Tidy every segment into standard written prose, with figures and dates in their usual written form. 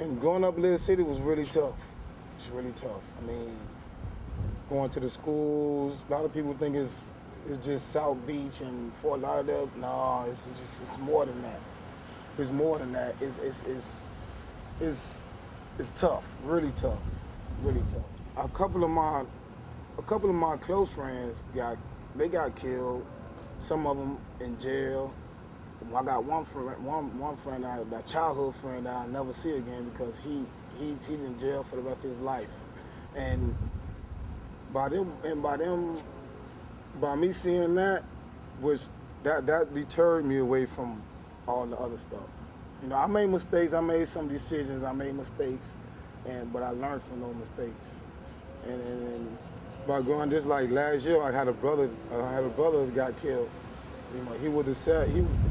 And growing up in Little City was really tough. It's really tough. I mean, going to the schools, a lot of people think it's just South Beach and Fort Lauderdale. No, it's more than that. It's more than that. It's tough, really tough, really tough. A couple of my close friends got killed. Some of them in jail. I got one friend, a childhood friend that I'll never see again because he's in jail for the rest of his life. And by me seeing that, that deterred me away from all the other stuff. You know, I made mistakes, I made some decisions, I made mistakes, but I learned from those mistakes. And by going, just like last year, I had a brother who got killed. You know, he was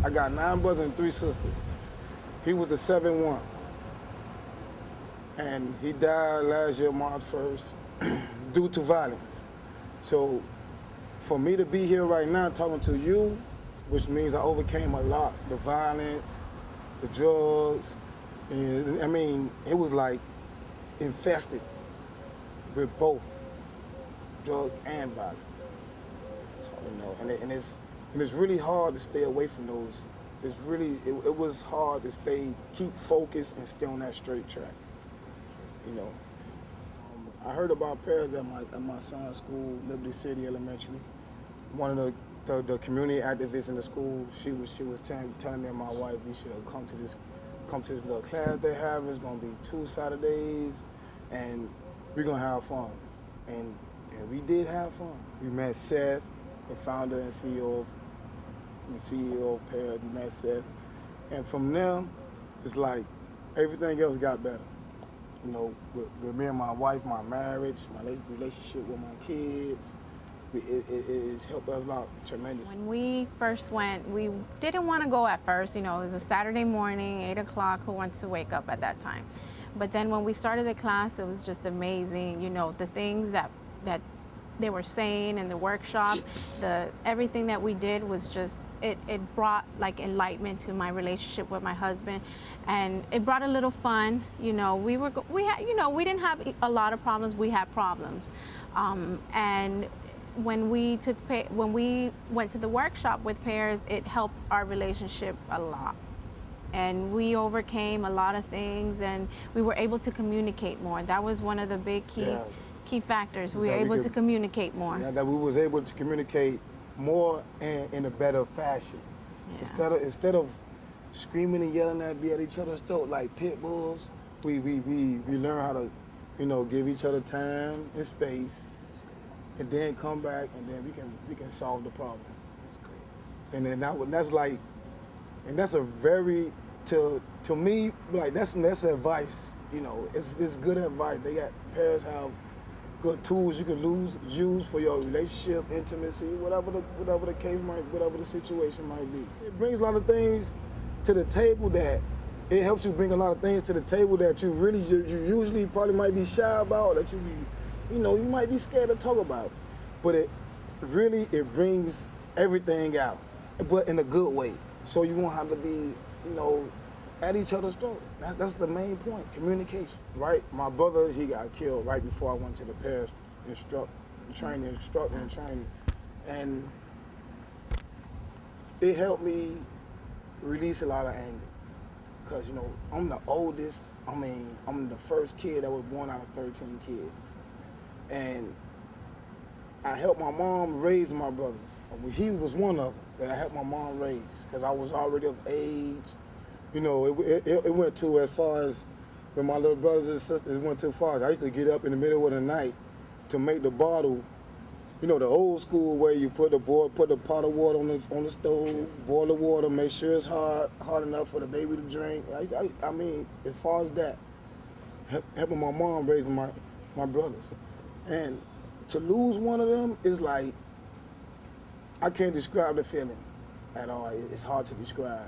I got 9 brothers and 3 sisters. He was the 7th one. And he died last year, March 1st, due to violence. So for me to be here right now talking to you, which means I overcame a lot, the violence, the drugs, and I mean, it was like infested with both drugs and violence. You know, and it's really hard to stay away from those. It was hard to keep focused and stay on that straight track. You know, I heard about Paris at my son's school, Liberty City Elementary. One of the community activists in the school, she was telling me and my wife we should come to this little class they have. It's gonna be 2 Saturdays, and we're gonna have fun. And we did have fun. We met Seth, the founder and CEO of Paris. We met Seth, and from there, it's like everything else got better. You know, with me and my wife, my marriage, my relationship with my kids, it's helped us out tremendously. When we first went, we didn't want to go at first. You know, it was a Saturday morning, 8 o'clock. Who wants to wake up at that time? But then when we started the class, it was just amazing. You know, the things that they were saying in the workshop, everything that we did was just, it brought like enlightenment to my relationship with my husband, and it brought a little fun. You know, we didn't have a lot of problems. We had problems, and when we went to the workshop with Pears, it helped our relationship a lot. And we overcame a lot of things, and we were able to communicate more. That was one of the big key factors. We were able to communicate more. Yeah, that we was able to communicate more in a better fashion. Yeah. Instead of screaming and yelling at each other's throat like pit bulls, we learn how to, you know, give each other time and space, and then come back, and then we can solve the problem. And then that's a very, to me, like that's advice. You know, it's good advice. Parents have good tools you can use for your relationship, intimacy, whatever the case whatever the situation might be. It brings a lot of things to the table that it helps you bring a lot of things to the table that you usually probably might be shy about, that you might be scared to talk about. But it brings everything out, but in a good way. So you won't have to be, you know, at each other's throat. That's the main point, communication, right? My brother, he got killed right before I went to the Paris training, and it helped me release a lot of anger. Because, you know, I'm the oldest, I'm the first kid that was born out of 13 kids. And I helped my mom raise my brothers. He was one of them that I helped my mom raise, because I was already of age. You know, it went to as far as, with my little brothers and sisters, it went too far. I used to get up in the middle of the night to make the bottle, you know, the old school way you put the pot of water on the stove, boil the water, make sure it's hard enough for the baby to drink. I mean, as far as that, helping my mom raising my brothers. And to lose one of them is like, I can't describe the feeling at all. It's hard to describe.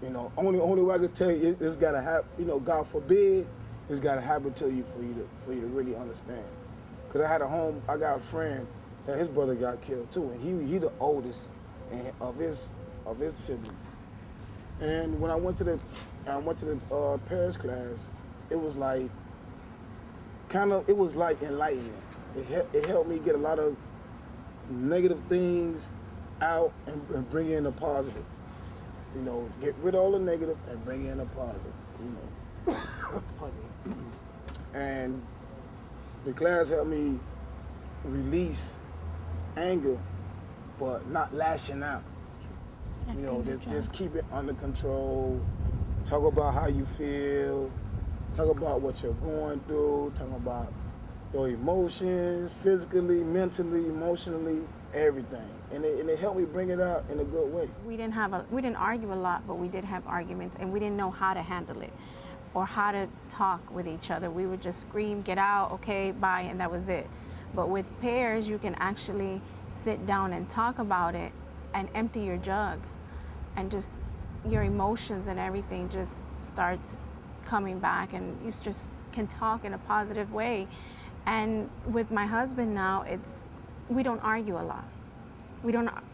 You know, only way I could tell you, it's gotta happen. You know, God forbid, it's gotta happen to you for you to really understand. Cause I got a friend that his brother got killed too, and he the oldest of his siblings. And when I went to the Paris class, it was like it was like enlightening. It helped me get a lot of negative things out and bring in a positive. You know, get rid of all the negative and bring in a positive. You know, pardon me. And the class helped me release anger, but not lashing out. You know, just keep it under control. Talk about how you feel. Talk about what you're going through. Talk about your emotions, physically, mentally, emotionally, everything. And it helped me bring it out in a good way. We didn't argue a lot, but we did have arguments, and we didn't know how to handle it or how to talk with each other. We would just scream, get out, okay, bye, and that was it. But with pairs, you can actually sit down and talk about it and empty your jug, and just your emotions and everything just starts coming back, and you just can talk in a positive way. And with my husband now, we don't argue a lot.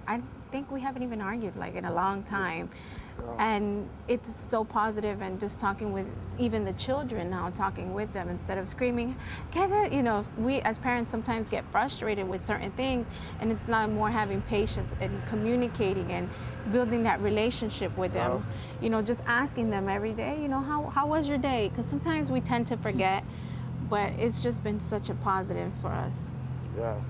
I think we haven't even argued like in a long time. And it's so positive, and just talking with even the children now, talking with them instead of screaming, get it, you know, we as parents sometimes get frustrated with certain things, and it's not more having patience and communicating and building that relationship with them. You know, just asking them every day, you know, how was your day? Because sometimes we tend to forget, but it's just been such a positive for us. Yes.